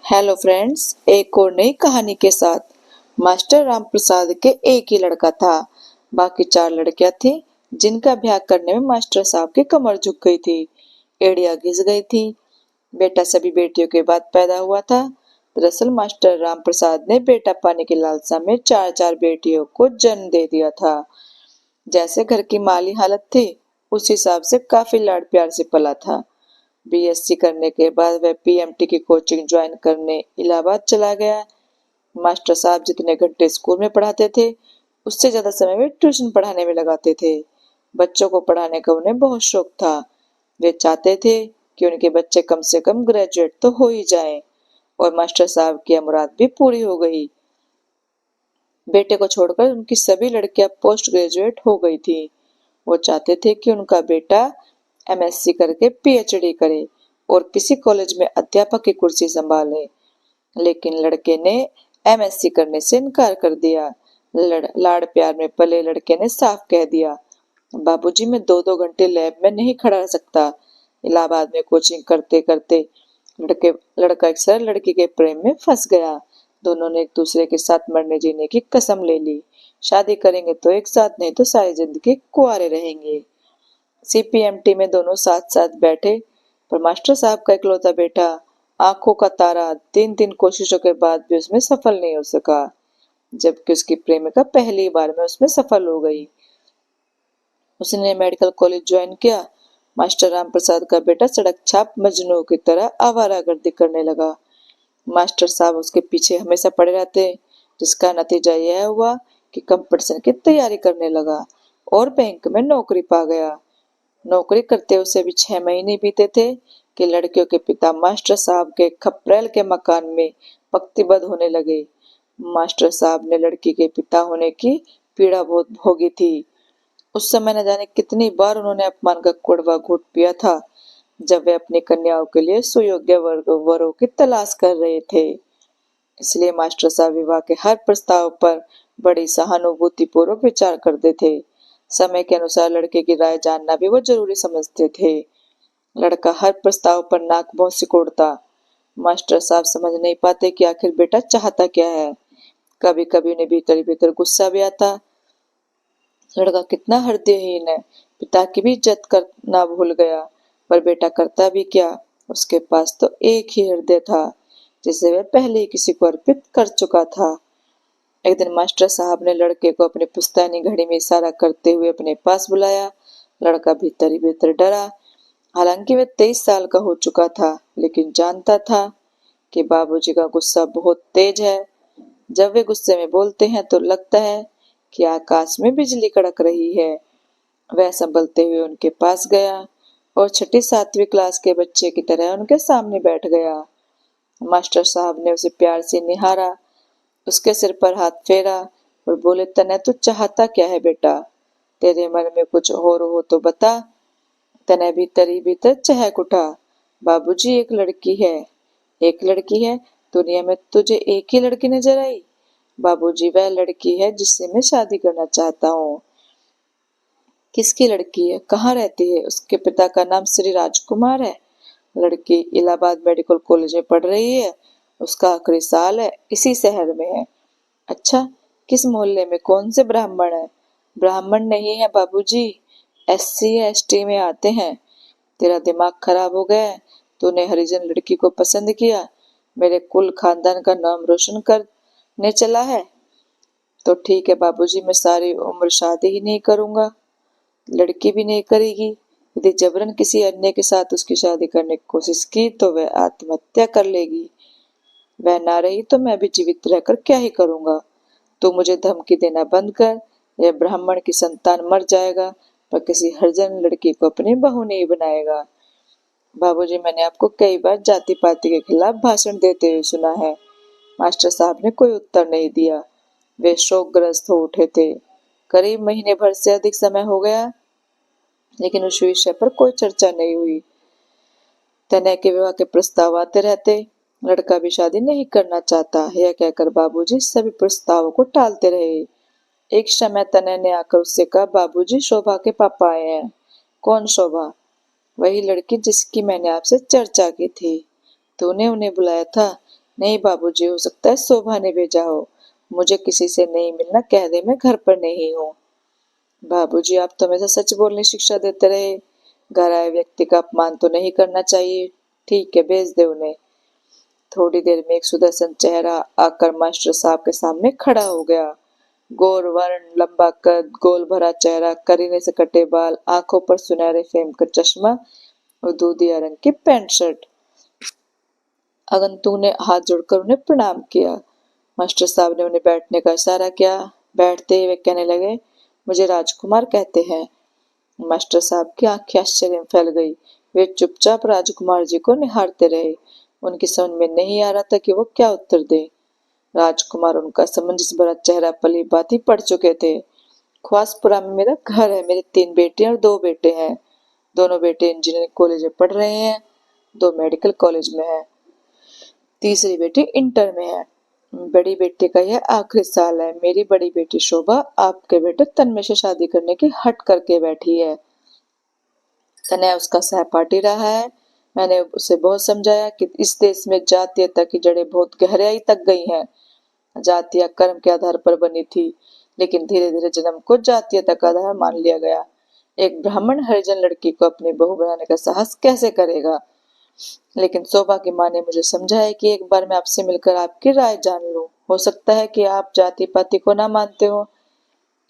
Hello friends, एक और नई कहानी के साथ। मास्टर रामप्रसाद के एक ही लड़का था। बाकी चार लड़कियां थी जिनका ब्याह करने में मास्टर साहब की कमर झुक गई थी, एड़ियां घिस गई थी। बेटा सभी बेटियों के बाद पैदा हुआ था। दरअसल मास्टर रामप्रसाद ने बेटा पाने की लालसा में चार चार बेटियों को जन्म दे दिया था। जैसे घर की माली हालत थी उस हिसाब से काफी लाड़ प्यार से पला था। बीएससी करने के बाद वह पीएमटी की कोचिंग ज्वाइन करने इलाहाबाद चला गया। मास्टर साहब जितने घंटे स्कूल में पढ़ाते थे उससे ज्यादा समय वे ट्यूशन पढ़ाने में लगाते थे। बच्चों को पढ़ाने का उन्हें बहुत शौक था। वे चाहते थे कि उनके बच्चे कम से कम ग्रेजुएट तो हो ही जाएं, और मास्टर साहब की मुराद भी पूरी हो गई। बेटे को छोड़कर उनकी सभी लड़कियां पोस्ट ग्रेजुएट हो गई थी। वो चाहते थे कि उनका बेटा एमएससी करके पीएचडी करे और किसी कॉलेज में अध्यापक की कुर्सी संभाले। लेकिन लड़के ने एमएससी करने से इनकार कर दिया। लाड़ प्यार में पले लड़के ने साफ कह दिया, बाबूजी मैं दो दो घंटे लैब में नहीं खड़ा रह सकता। इलाहाबाद में कोचिंग करते करते लड़के लड़का एक सरल लड़की के प्रेम में फंस गया। दोनों ने एक दूसरे के साथ मरने जीने की कसम ले ली। शादी करेंगे तो एक साथ, नहीं तो सारी जिंदगी कुंवारे रहेंगे। सीपीएमटी में दोनों साथ साथ बैठे, पर मास्टर साहब का इकलौता बेटा आंखों का तारा 3 दिन कोशिशों के बाद भी उसमें सफल नहीं हो सका, जबकि उसकी प्रेमिका पहली बार में उसमें सफल हो गई। उसने मेडिकल कॉलेज ज्वाइन किया। मास्टर राम प्रसाद का बेटा सड़क छाप मजनू की तरह आवारागर्दी करने लगा। मास्टर साहब उसके पीछे हमेशा पड़े रहते, जिसका नतीजा यह हुआ कि कंपटीशन की तैयारी करने लगा और बैंक में नौकरी पा गया। नौकरी करते उसे भी 6 महीने बीते थे कि लड़कियों के पिता मास्टर साहब के खपरेल के मकान में पंक्तिबद्ध होने लगे। मास्टर साहब ने लड़की के पिता होने की पीड़ा बहुत भोगी थी। उस समय न जाने कितनी बार उन्होंने अपमान का कड़वा घूंट पिया था, जब वे अपनी कन्याओं के लिए सुयोग्य वरों की तलाश कर रहे थे। इसलिए मास्टर साहब विवाह के हर प्रस्ताव पर बड़ी सहानुभूति पूर्वक विचार करते थे। समय के अनुसार लड़के की राय जानना भी वो जरूरी समझते थे। लड़का हर प्रस्ताव पर नाक भौं सिकोड़ता। मास्टर साहब समझ नहीं पाते कि आखिर बेटा चाहता क्या है। कभी कभी उन्हें भीतर ही भीतर गुस्सा भी आता। लड़का कितना हृदयहीन है, पिता की भी इज्जत करना भूल गया। पर बेटा करता भी क्या, उसके पास तो एक ही हृदय था जिसे वह पहले ही किसी को अर्पित कर चुका था। एक दिन मास्टर साहब ने लड़के को अपनी पुश्तैनी घड़ी में इशारा करते हुए अपने पास बुलाया। लड़का भीतर ही भीतर डरा। हालांकि वह 23 साल का हो चुका था, लेकिन जानता था कि बाबूजी का गुस्सा बहुत तेज है। जब वे गुस्से में बोलते हैं तो लगता है कि आकाश में बिजली कड़क रही है। वह संभलते हुए उनके पास गया और छठी सातवीं क्लास के बच्चे की तरह उनके सामने बैठ गया। मास्टर साहब ने उसे प्यार से निहारा, उसके सिर पर हाथ फेरा और बोले, तने तू चाहता क्या है बेटा? तेरे मन में कुछ और हो तो बता। तने भीतर ही भीतर चहक उठा, बाबूजी एक लड़की है। एक लड़की है? दुनिया में तुझे एक ही लड़की नजर आई? बाबूजी वह लड़की है जिससे मैं शादी करना चाहता हूँ। किसकी लड़की है? कहाँ रहती है? उसके पिता का नाम श्री राजकुमार है। लड़की इलाहाबाद मेडिकल कॉलेज में पढ़ रही है। उसका आखिरी साल है, इसी शहर में है। अच्छा, किस मोहल्ले में? कौन से ब्राह्मण है? ब्राह्मण नहीं है बाबूजी, एससी या एसटी में आते हैं। तेरा दिमाग खराब हो गया है? तूने हरिजन लड़की को पसंद किया, मेरे कुल खानदान का नाम रोशन करने चला है? तो ठीक है बाबूजी, मैं सारी उम्र शादी ही नहीं करूंगा। लड़की भी नहीं करेगी। यदि जबरन किसी अन्य के साथ उसकी शादी करने की कोशिश की तो वह आत्महत्या कर लेगी। वह ना रही तो मैं भी जीवित रहकर क्या ही करूंगा। तू मुझे धमकी देना बंद कर। यह ब्राह्मण की संतान मर जाएगा पर किसी हरिजन लड़की को अपनी बहू नहीं बनाएगा। बाबूजी, मैंने आपको कई बार जाति पाति के खिलाफ भाषण देते हुए सुना है। मास्टर साहब ने कोई उत्तर नहीं दिया। वे शोकग्रस्त हो उठे थे। करीब महीने भर से अधिक समय हो गया, लेकिन उस विषय पर कोई चर्चा नहीं हुई। तनय के विवाह के प्रस्ताव आते रहते। लड़का भी शादी नहीं करना चाहता, यह कहकर बाबूजी सभी प्रस्तावों को टालते रहे। एक समय तनय ने आकर उससे कहा, बाबूजी शोभा के पापा आए हैं। कौन शोभा? वही लड़की जिसकी मैंने आपसे चर्चा की थी। तूने उन्हें बुलाया था? नहीं बाबूजी, हो सकता है शोभा ने भेजा हो। मुझे किसी से नहीं मिलना कह दे, मैं घर पर नहीं हूँ। बाबूजी, आप तो हमेशा सच बोलने की शिक्षा देते रहे। घर आए व्यक्ति का अपमान तो नहीं करना चाहिए। ठीक है, भेज दे उन्हें। थोड़ी देर में एक सुदर्शन चेहरा आकर मास्टर साहब के सामने खड़ा हो गया। गोर वर्ण, लंबा कद, गोल भरा चेहरा, करीने से कटे बाल, आंखों पर सुनहरे फ्रेम का चश्मा और दूधिया रंग की पैंट शर्ट। आगंतुक ने हाथ जोड़कर उन्हें प्रणाम किया। मास्टर साहब ने उन्हें बैठने का इशारा किया। बैठते ही वे कहने लगे, मुझे राजकुमार कहते हैं। मास्टर साहब की आंखें आश्चर्य में फैल गई। वे चुपचाप राजकुमार जी को निहारते रहे। उनकी समझ में नहीं आ रहा था कि वो क्या उत्तर दें। राजकुमार उनका समंजस भरा चेहरा पली भांति पढ़ चुके थे। ख्वासपुरा में मेरा घर है। मेरे 3 बेटियां और 2 बेटे हैं। दोनों बेटे इंजीनियरिंग कॉलेज में पढ़ रहे हैं, 2 मेडिकल कॉलेज में हैं, तीसरी बेटी इंटर में है। बड़ी बेटी का यह आखिरी साल है। मेरी बड़ी बेटी शोभा आपके बेटे तन्मय से शादी करने की हट करके बैठी है। तनय उसका सहपाठी रहा है। मैंने उसे बहुत समझाया कि इस देश में जातीयता की जड़ें बहुत गहराई तक गई हैं। जातियां कर्म के आधार पर बनी थी, लेकिन धीरे धीरे जन्म को जातीयता का आधार मान लिया गया। एक ब्राह्मण हरिजन लड़की को अपनी बहू बनाने का साहस कैसे करेगा? लेकिन शोभा की माँ ने मुझे समझाया कि एक बार मैं आपसे मिलकर आपकी राय जान लूं। हो सकता है कि आप जाति पाति को ना मानते हो,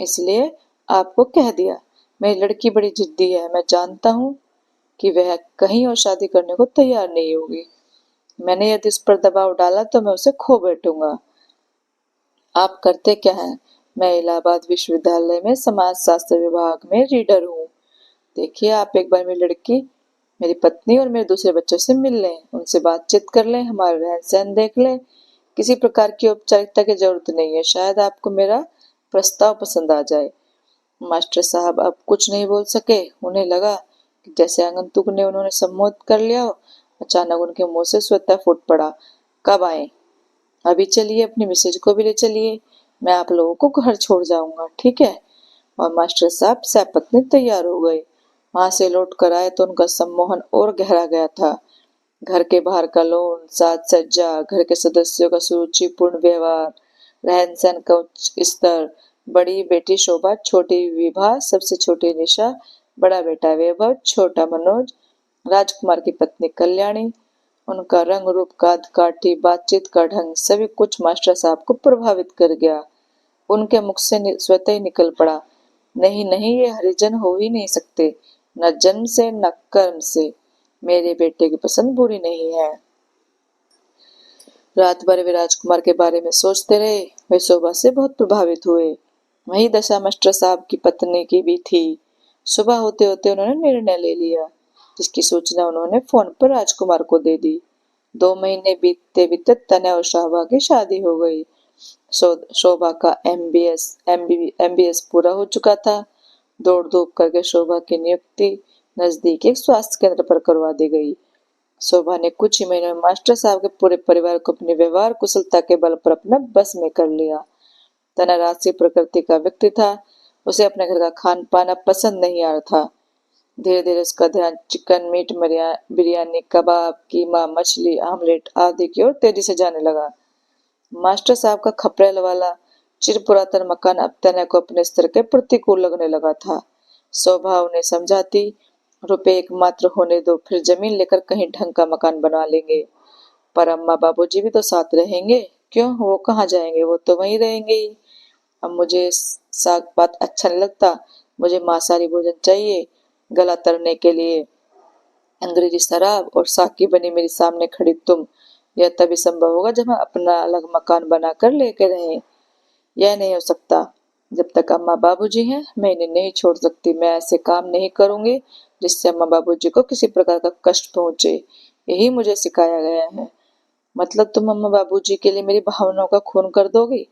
इसलिए आपको कह दिया। मेरी लड़की बड़ी जिद्दी है। मैं जानता हूँ कि वह कहीं और शादी करने को तैयार नहीं होगी। मैंने यदि उस पर दबाव डाला तो मैं उसे खो बैठूंगा। आप करते क्या हैं? मैं इलाहाबाद विश्वविद्यालय में समाज शास्त्र विभाग में रीडर हूँ। देखिए, आप एक बार मेरी लड़की, मेरी पत्नी और मेरे दूसरे बच्चों से मिल लें, उनसे बातचीत कर लें, हमारा रहन सहन देख लें। किसी प्रकार की औपचारिकता की जरूरत नहीं है। शायद आपको मेरा प्रस्ताव पसंद आ जाए। मास्टर साहब अब कुछ नहीं बोल सके। उन्हें लगा कि जैसे आगंतुक ने उन्होंने सम्मोहित कर लिया हो। अचानक उनके मुंह से स्वतः फूट पड़ा, कब आए? अभी चलिए, अपनी मिसेज को भी ले चलिए। मैं आप लोगों को घर छोड़ जाऊंगा, ठीक है? और मास्टर साहब सपत्नी तैयार हो गए। वहां से लौट कर आए तो उनका सम्मोहन और गहरा गया था। घर के बाहर का लॉन, साज सज्जा, घर के सदस्यों का सुरुचिपूर्ण व्यवहार, रहन सहन का उच्च स्तर, बड़ी बेटी शोभा, छोटी विभा, सबसे छोटी निशा, बड़ा बेटा वैभव, छोटा मनोज, राजकुमार की पत्नी कल्याणी, उनका रंग रूप, काद काठी, बातचीत का ढंग, सभी कुछ मास्टर साहब को प्रभावित कर गया। उनके मुख से स्वतः ही निकल पड़ा, नहीं नहीं, ये हरिजन हो ही नहीं सकते, न जन्म से न कर्म से। मेरे बेटे की पसंद बुरी नहीं है। रात भर वे राजकुमार के बारे में सोचते रहे। वे शोभा से बहुत प्रभावित हुए। वही दशा मास्टर साहब की पत्नी की भी थी। सुबह होते होते उन्होंने निर्णय ले लिया, जिसकी सूचना उन्होंने फोन पर राजकुमार को दे दी। 2 महीने बीतते बीतते तनय और शोभा की शादी हो गई। शोभा का एमबीएस पूरा हो चुका था। दौड़ धूप करके शोभा की नियुक्ति नजदीक एक स्वास्थ्य केंद्र पर करवा दी गई। शोभा ने कुछ ही महीनों में मास्टर साहब के पूरे परिवार को अपने व्यवहार कुशलता के बल पर अपना बस में कर लिया। तना राशि प्रकृति का व्यक्ति था। उसे अपने घर का खान पाना पसंद नहीं आ रहा था। धीरे धीरे उसका ध्यान चिकन, मीट, बिरयानी, कबाब, कीमा, मछली, आमलेट आदि की ओर तेजी से जाने लगा। मास्टर साहब का खपरेल वाला चिर पुरातन मकान अब तनय को अपने स्तर के प्रतिकूल लगने लगा था। शोभा उन्हें समझाती, रुपए एकमात्र होने दो, फिर जमीन लेकर कहीं ढंग का मकान बना लेंगे। पर अम्मा बाबूजी भी तो साथ रहेंगे। क्यों, वो कहाँ जाएंगे? वो तो वहीं रहेंगे ही। अब मुझे साग पात अच्छा नहीं लगता। मुझे मांसाहारी भोजन चाहिए। गला तरने के लिए अंग्रेजी शराब और साग की बनी मेरी सामने खड़ी तुम। यह तभी संभव होगा जब हम अपना अलग मकान बनाकर लेके रहें। यह नहीं हो सकता। जब तक अम्मा बाबूजी हैं, मैं इन्हें नहीं छोड़ सकती। मैं ऐसे काम नहीं करूंगी जिससे अम्मा बाबूजी को किसी प्रकार का कष्ट पहुंचे। यही मुझे सिखाया गया है। मतलब तुम अम्मा बाबूजी के लिए मेरी भावनाओं का खून कर दोगी?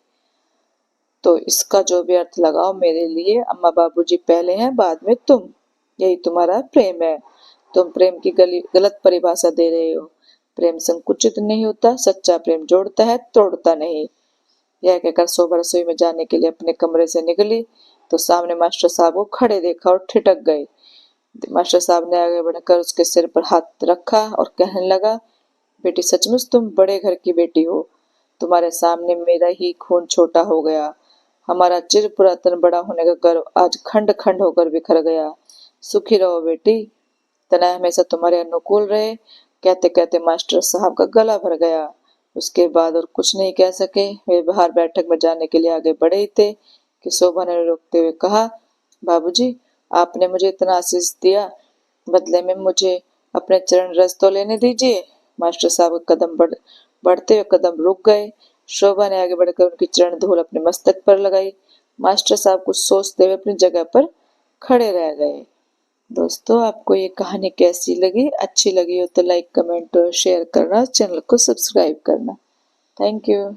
तो इसका जो भी अर्थ लगाओ, मेरे लिए अम्मा बाबूजी पहले हैं, बाद में तुम। यही तुम्हारा प्रेम है। तुम प्रेम की गलत परिभाषा दे रहे हो। प्रेम संकुचित नहीं होता, सच्चा प्रेम जोड़ता है, तोड़ता नहीं। यह कहकर शोभा रसोई में जाने के लिए अपने कमरे से निकली तो सामने मास्टर साहब को खड़े देखा और ठिठक गए। मास्टर साहब ने आगे बढ़कर उसके सिर पर हाथ रखा और कहने लगा, बेटी सचमुच तुम बड़े घर की बेटी हो। तुम्हारे सामने मेरा ही खून छोटा हो गया। हमारा चिर पुरातन बड़ा होने का गर्व आज खंड खंड होकर बिखर गया। सुखी रहो बेटी, तना हमेशा तुम्हारे अनुकूल रहे। कहते कहते मास्टर साहब का गला भर गया। उसके बाद और कुछ नहीं कह सके। वे बाहर बैठक में जाने के लिए आगे बढ़े ही थे कि शोभा ने रोकते हुए कहा, बाबूजी, आपने मुझे इतना आशीष दिया, बदले में मुझे अपने चरण रस तो लेने दीजिए। मास्टर साहब का बढ़ते हुए कदम रुक गए। शोभा ने आगे बढ़कर उनकी चरण धूल अपने मस्तक पर लगाई। मास्टर साहब कुछ सोचते हुए अपनी जगह पर खड़े रह गए। दोस्तों, आपको ये कहानी कैसी लगी? अच्छी लगी हो तो लाइक, कमेंट और शेयर करना, चैनल को सब्सक्राइब करना। Thank you.